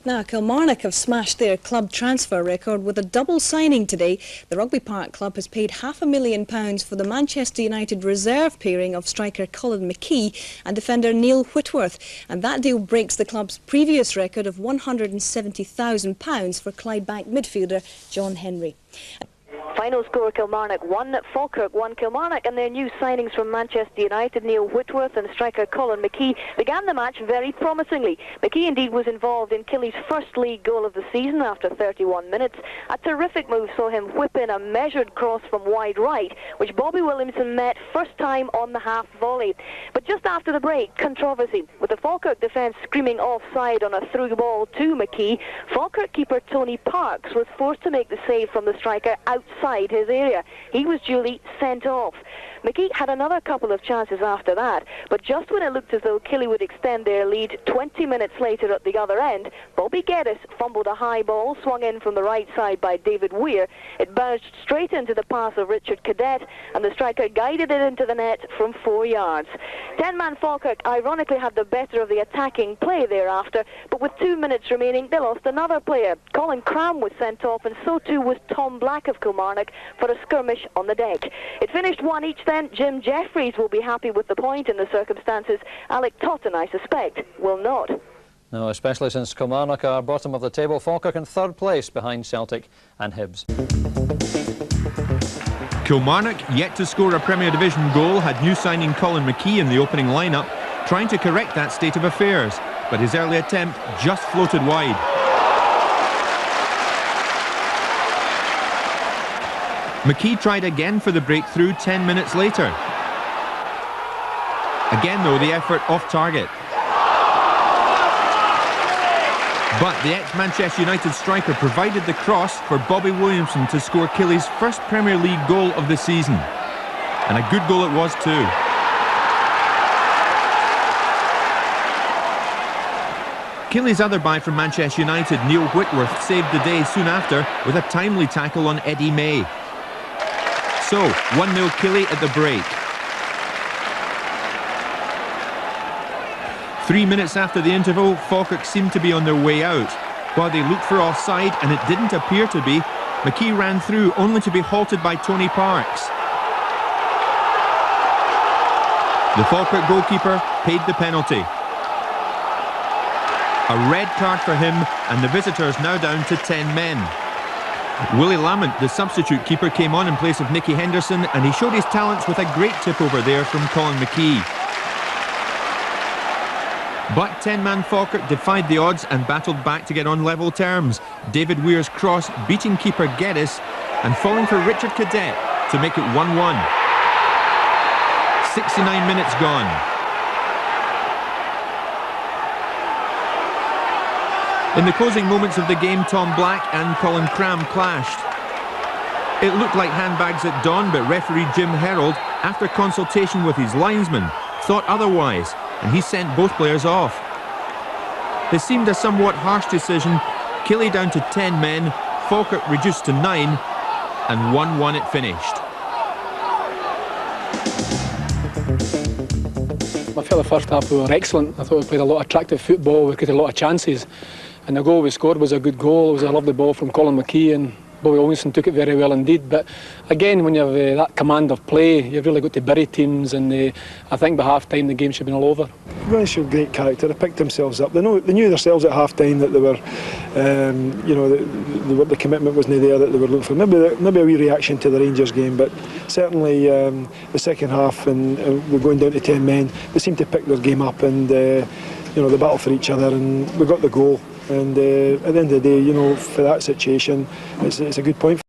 Now, Kilmarnock have smashed their club transfer record with a double signing today. The Rugby Park club has paid £500,000 for the Manchester United reserve pairing of striker McKee and defender Neil Whitworth, and that deal breaks the club's previous record of £170,000 for Clydebank midfielder John Henry. Final score: Kilmarnock 1, Falkirk 1. Kilmarnock and their new signings from Manchester United, Neil Whitworth and striker McKee, began the match very promisingly. McKee indeed was involved in Killie's first league goal of the season after 31 minutes. A terrific move saw him whip in a measured cross from wide right, which Bobby Williamson met first time on the half volley. But just after the break, controversy, with the Falkirk defence screaming offside on a through ball to McKee. Falkirk keeper Tony Parks was forced to make the save from the striker outside his area. He was duly sent off. McKee had another couple of chances after that, but just when it looked as though Killie would extend their lead 20 minutes later at the other end, Bobby Geddes fumbled a high ball swung in from the right side by David Weir. It bounced straight into the pass of Richard Cadet, and the striker guided it into the net from 4 yards. 10-man Falkirk ironically had the better of the attacking play thereafter, but with 2 minutes remaining they lost another player. Colin Cram was sent off, and so too was Tom Black of Kilmarnock for a skirmish on the deck. It finished 1 each then. Jim Jeffries will be happy with the point in the circumstances. Alec Totten, I suspect, will not. No, especially since Kilmarnock are bottom of the table. Falkirk in third place behind Celtic and Hibs. Kilmarnock, yet to score a Premier Division goal, had new signing Colin McKee in the opening lineup, trying to correct that state of affairs, but his early attempt just floated wide. McKee tried again for the breakthrough 10 minutes later. Again though, the effort off target. But the ex-Manchester United striker provided the cross for Bobby Williamson to score Killie's first Premier League goal of the season. And a good goal it was too. Killie's other buy from Manchester United, Neil Whitworth, saved the day soon after with a timely tackle on Eddie May. So, 1-0 Killie at the break. 3 minutes after the interval, Falkirk seemed to be on their way out. While they looked for offside, and it didn't appear to be, McKee ran through only to be halted by Tony Parks. The Falkirk goalkeeper paid the penalty. A red card for him, and the visitors now down to 10 men. Willie Lamont, the substitute keeper, came on in place of Nicky Henderson, and he showed his talents with a great tip over there from Colin McKee. But 10-man Falkirk defied the odds and battled back to get on level terms. David Weir's cross beating keeper Geddes and falling for Richard Cadet to make it 1-1. 69 minutes gone. In the closing moments of the game, Tom Black and Colin Cram clashed. It looked like handbags at dawn, but referee Jim Herald, after consultation with his linesman, thought otherwise, and he sent both players off. It seemed a somewhat harsh decision. Killie down to 10 men, Falkirk reduced to 9, and 1-1 it finished. I felt the first half we were excellent. I thought we played a lot of attractive football, we created a lot of chances. And the goal we scored was a good goal. It was a lovely ball from Colin McKee, and Bobby Williamson took it very well indeed. But again, when you have that command of play, you've really got to bury teams, and I think by half-time the game should have been all over. Really showed great character. They picked themselves up. They knew themselves at half-time that they were, the commitment wasn't there that they were looking for. Maybe a wee reaction to the Rangers game, but certainly the second half, and we're going down to 10 men, they seemed to pick their game up, and they battled for each other, and we got the goal. And at the end of the day, for that situation, it's a good point.